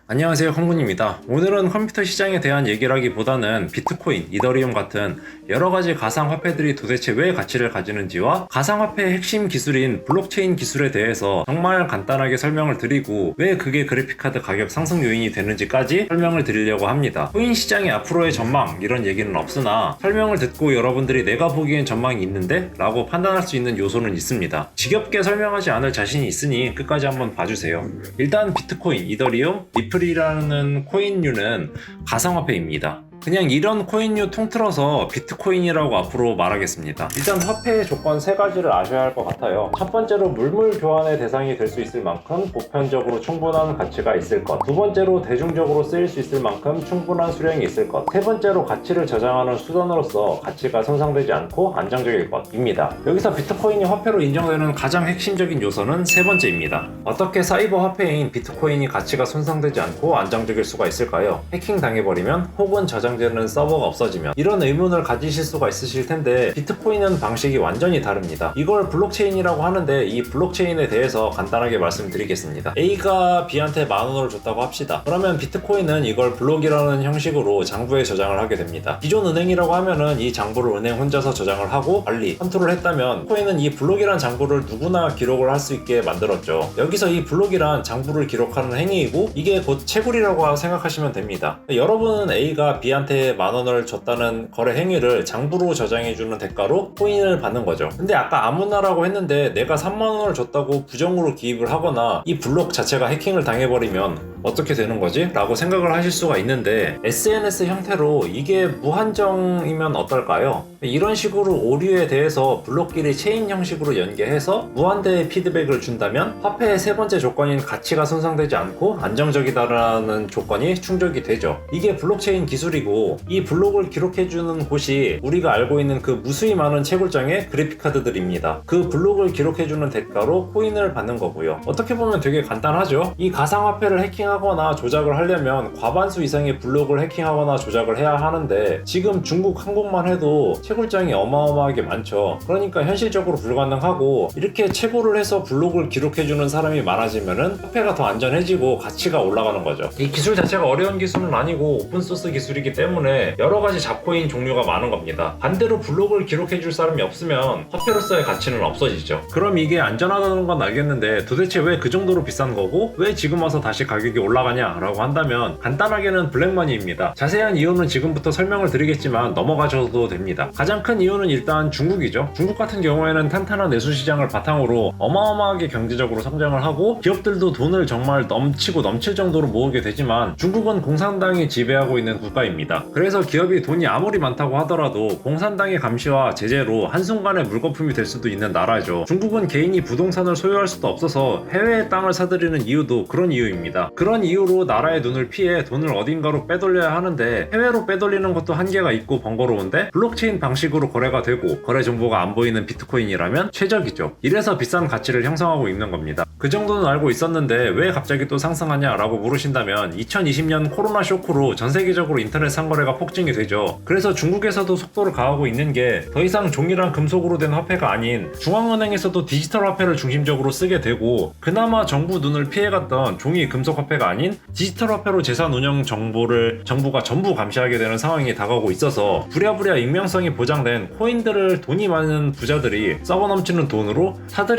안녕하세요, 컴군입니다. 오늘은 컴퓨터 시장에 대한 얘기를 하기보다는 비트코인, 이더리움 같은 여러가지 가상화폐들이 도대체 왜 가치를 가지는지와 가상화폐의 핵심 기술인 블록체인 기술에 대해서 정말 간단하게 설명을 드리고 왜 그게 그래픽카드 가격 상승 요인이 되는지까지 설명을 드리려고 합니다. 코인 시장의 앞으로의 전망 이런 얘기는 없으나 설명을 듣고 여러분들이 내가 보기엔 전망이 있는데? 라고 판단할 수 있는 요소는 있습니다. 지겹게 설명하지 않을 자신이 있으니 끝까지 한번 봐주세요. 일단 비트코인, 이더리움, 리플이라는 코인류는 가상화폐입니다. 그냥 이런 코인류 통틀어서 비트코인이라고 앞으로 말하겠습니다. 일단 화폐의 조건 3가지를 아셔야 할 것 같아요. 첫 번째로 물물 교환의 대상이 될 수 있을 만큼 보편적으로 충분한 가치가 있을 것. 두 번째로 대중적으로 쓰일 수 있을 만큼 충분한 수량이 있을 것. 세 번째로 가치를 저장하는 수단으로서 가치가 손상되지 않고 안정적일 것입니다. 여기서 비트코인이 화폐로 인정되는 가장 핵심적인 요소는 세 번째입니다. 어떻게 사이버 화폐인 비트코인이 가치가 손상되지 않고 안정적일 수가 있을까요? 해킹 당해버리면 혹은 저장되는 서버가 없어지면 이런 의문을 가지실 수가 있으실 텐데 비트코인은 방식이 완전히 다릅니다. 이걸 블록체인이라고 하는데 이 블록체인에 대해서 간단하게 말씀드리겠습니다. A가 B한테 10,000원을 줬다고 합시다. 그러면 비트코인은 이걸 블록이라는 형식으로 장부에 저장을 하게 됩니다. 기존 은행이라고 하면은 이 장부를 은행 혼자서 저장을 하고 관리, 컨트롤 했다면 비트코인은 이 블록이란 장부를 누구나 기록을 할 수 있게 만들었죠. 여기서 이 블록이란 장부를 기록하는 행위이고 이게 곧 채굴이라고 생각하시면 됩니다. 여러분은 A가 B한테 10,000원을 줬다는 거래 행위를 장부로 저장해주는 대가로 코인을 받는 거죠. 근데 아까 아무나라고 했는데 내가 30,000원을 줬다고 부정으로 기입을 하거나 이 블록 자체가 해킹을 당해버리면 어떻게 되는 거지? 라고 생각을 하실 수가 있는데 SNS 형태로 이게 무한정이면 어떨까요? 이런 식으로 오류에 대해서 블록끼리 체인 형식으로 연계해서 무한대의 피드백을 준다면 화폐의 세 번째 조건인 가치가 손상되지 않고 안정적이다라는 조건이 충족이 되죠. 이게 블록체인 기술이고 이 블록을 기록해주는 곳이 우리가 알고 있는 그 무수히 많은 채굴장의 그래픽카드들입니다. 그 블록을 기록해주는 대가로 코인을 받는 거고요. 어떻게 보면 되게 간단하죠? 이 가상화폐를 해킹하거나 조작을 하려면 과반수 이상의 블록을 해킹하거나 조작을 해야 하는데 지금 중국 항공만 해도 채굴장이 어마어마하게 많죠. 그러니까 현실적으로 불가능하고 이렇게 채굴을 해서 블록을 기록해주는 사람이 많아지면은 화폐가 더 안전해지고 가치가 올라가는 거죠. 이 기술 자체가 어려운 기술은 아니고 오픈소스 기술이기 때문에 여러가지 잡코인 종류가 많은 겁니다. 반대로 블록을 기록해줄 사람이 없으면 화폐로서의 가치는 없어지죠. 그럼 이게 안전하다는 건 알겠는데 도대체 왜 그 정도로 비싼 거고 왜 지금 와서 다시 가격이 올라가냐 라고 한다면 간단하게는 블랙머니입니다. 자세한 이유는 지금부터 설명을 드리겠지만 넘어가셔도 됩니다. 가장 큰 이유는 일단 중국이죠. 중국 같은 경우에는 탄탄한 내수시장을 바탕으로 어마어마하게 경제적으로 성장을 하고 기업들도 돈을 정말 넘치고 넘칠 정도로 모으게 되지만 중국은 공산당이 지배하고 있는 국가입니다. 그래서 기업이 돈이 아무리 많다고 하더라도 공산당의 감시와 제재로 한순간에 물거품이 될 수도 있는 나라죠. 중국은 개인이 부동산을 소유할 수도 없어서 해외의 땅을 사들이는 이유도 그런 이유입니다. 그런 이유로 나라의 눈을 피해 돈을 어딘가로 빼돌려야 하는데 해외로 빼돌리는 것도 한계가 있고 번거로운데 블록체인 방식으로 거래가 되고 거래 정보가 안 보이는 비트코인이라면 최적이죠. 이래서 비싼 가치를 형성하고 있는 겁니다. 그 정도는 알고 있었는데 왜 갑자기 또 상승하냐 라고 물으신다면 2020년 코로나 쇼크로 전 세계적으로 인터넷 상거래가 폭증이 되죠. 그래서 중국에서도 속도를 가하고 있는 게 더 이상 종이랑 금속으로 된 화폐가 아닌 중앙은행에서도 디지털 화폐를 중심적으로 쓰게 되고 그나마 정부 눈을 피해갔던 종이 금속 화폐가 아닌 디지털 화폐로 재산 운영 정보를 정부가 전부 감시하게 되는 상황이 다가오고 있어서 부랴부랴 익명성이 보장된 코인들을 돈이 많은 부자들이 썩어 넘치는 돈으로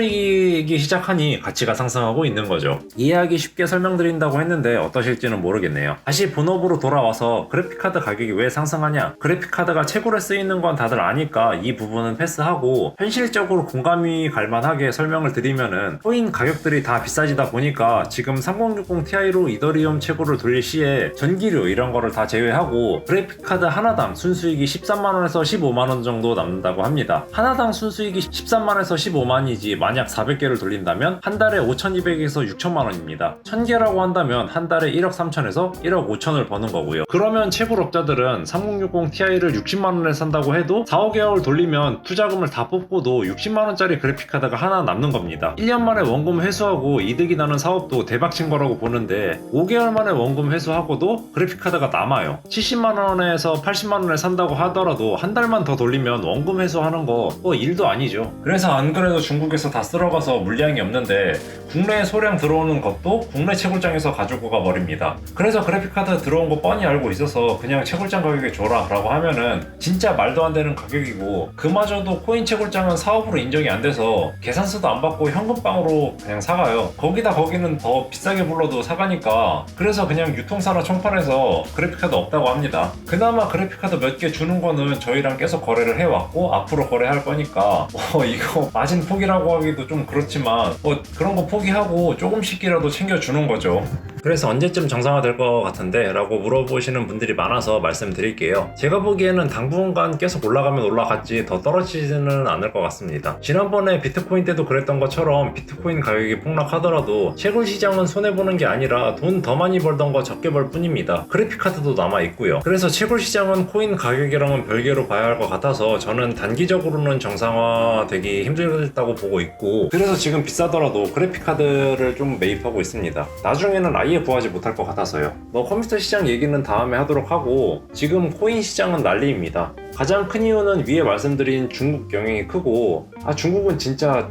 사들이기 시작하니 가치가 상승하고 있는 거죠. 이해하기 쉽게 설명드린다고 했는데 어떠실지는 모르겠네요. 다시 본업으로 돌아와서 그래픽카드 가격이 왜 상승하냐? 그래픽카드가 채굴에 쓰이는 건 다들 아니까 이 부분은 패스하고 현실적으로 공감이 갈만하게 설명을 드리면은 코인 가격들이 다 비싸지다 보니까 지금 3060 Ti로 이더리움 채굴을 돌릴 시에 전기료 이런 거를 다 제외하고 그래픽카드 하나당 순수익이 13만원에서 15만원 정도 남는다고 합니다. 하나당 순수익이 13만에서 15만이지 만약 400개를 돌린다면 한 달에 달에 5,200에서 6천만 원입니다. 1000개라고 한다면 한 달에 1억 3천에서 1억 5천을 버는 거고요. 그러면 채굴업자들은 3060 Ti를 60만 원에 산다고 해도 4, 5개월 돌리면 투자금을 다 뽑고도 60만 원짜리 그래픽카드가 하나 남는 겁니다. 1년 만에 원금 회수하고 이득이 나는 사업도 대박친 거라고 보는데 5개월 만에 원금 회수하고도 그래픽카드가 남아요. 70만 원에서 80만 원에 산다고 하더라도 한 달만 더 돌리면 원금 회수하는 거 일도 아니죠. 그래서 안 그래도 중국에서 다 쓸어가서 물량이 없는데 국내에 소량 들어오는 것도 국내 채굴장에서 가지고 가 버립니다. 그래서 그래픽카드 들어온 거 뻔히 알고 있어서 그냥 채굴장 가격에 줘라 라고 하면은 진짜 말도 안 되는 가격이고, 그마저도 코인 채굴장은 사업으로 인정이 안 돼서 계산서도 안 받고 현금빵으로 그냥 사가요. 거기는 더 비싸게 불러도 사가니까, 그래서 그냥 유통사나 총판에서 그래픽카드 없다고 합니다. 그나마 그래픽카드 몇 개 주는 거는 저희랑 계속 거래를 해왔고 앞으로 거래할 거니까 이거 마진 포기라고 하기도 좀 그렇지만 그런 거 포기하고 조금씩이라도 챙겨주는 거죠. 그래서 언제쯤 정상화될 것 같은데? 라고 물어보시는 분들이 많아서 말씀드릴게요. 제가 보기에는 당분간 계속 올라가면 올라갔지 더 떨어지지는 않을 것 같습니다. 지난번에 비트코인 때도 그랬던 것처럼 비트코인 가격이 폭락하더라도 채굴 시장은 손해보는 게 아니라 돈 더 많이 벌던 거 적게 벌 뿐입니다. 그래픽카드도 남아있고요. 그래서 채굴 시장은 코인 가격이랑은 별개로 봐야 할 것 같아서 저는 단기적으로는 정상화되기 힘들다고 보고 있고, 그래서 지금 비싸더라도 그래픽카드를 좀 매입하고 있습니다. 나중에는 아예 구하지 못할 것 같아서요. 컴퓨터 시장 얘기는 다음에 하도록 하고, 지금 코인 시장은 난리입니다. 가장 큰 이유는 위에 말씀드린 중국 영향이 크고, 중국은 진짜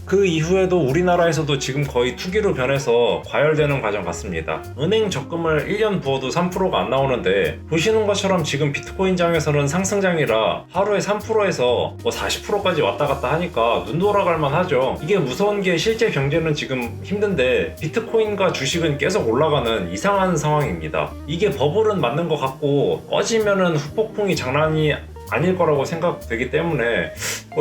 그 이후에도 우리나라에서도 지금 거의 투기로 변해서 과열되는 과정 같습니다. 은행 적금을 1년 부어도 3%가 안 나오는데, 보시는 것처럼 지금 비트코인장에서는 상승장이라 하루에 3%에서 40%까지 왔다 갔다 하니까 눈 돌아갈만 하죠. 이게 무서운 게 실제 경제는 지금 힘든데 비트코인과 주식은 계속 올라가는 이상한 상황입니다. 이게 버블은 맞는 것 같고 꺼지면은 후폭풍이 장난이 아닐 거라고 생각되기 때문에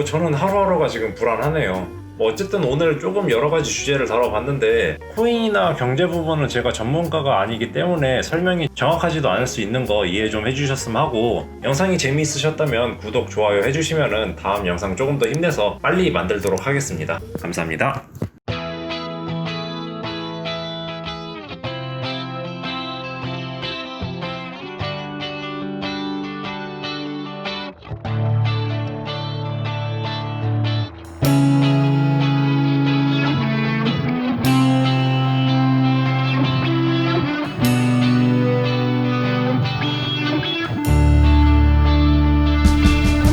저는 하루하루가 지금 불안하네요. 어쨌든 오늘 조금 여러가지 주제를 다뤄봤는데, 코인이나 경제 부분은 제가 전문가가 아니기 때문에 설명이 정확하지도 않을 수 있는 거 이해 좀 해주셨으면 하고, 영상이 재미있으셨다면 구독, 좋아요 해주시면은 다음 영상 조금 더 힘내서 빨리 만들도록 하겠습니다. 감사합니다.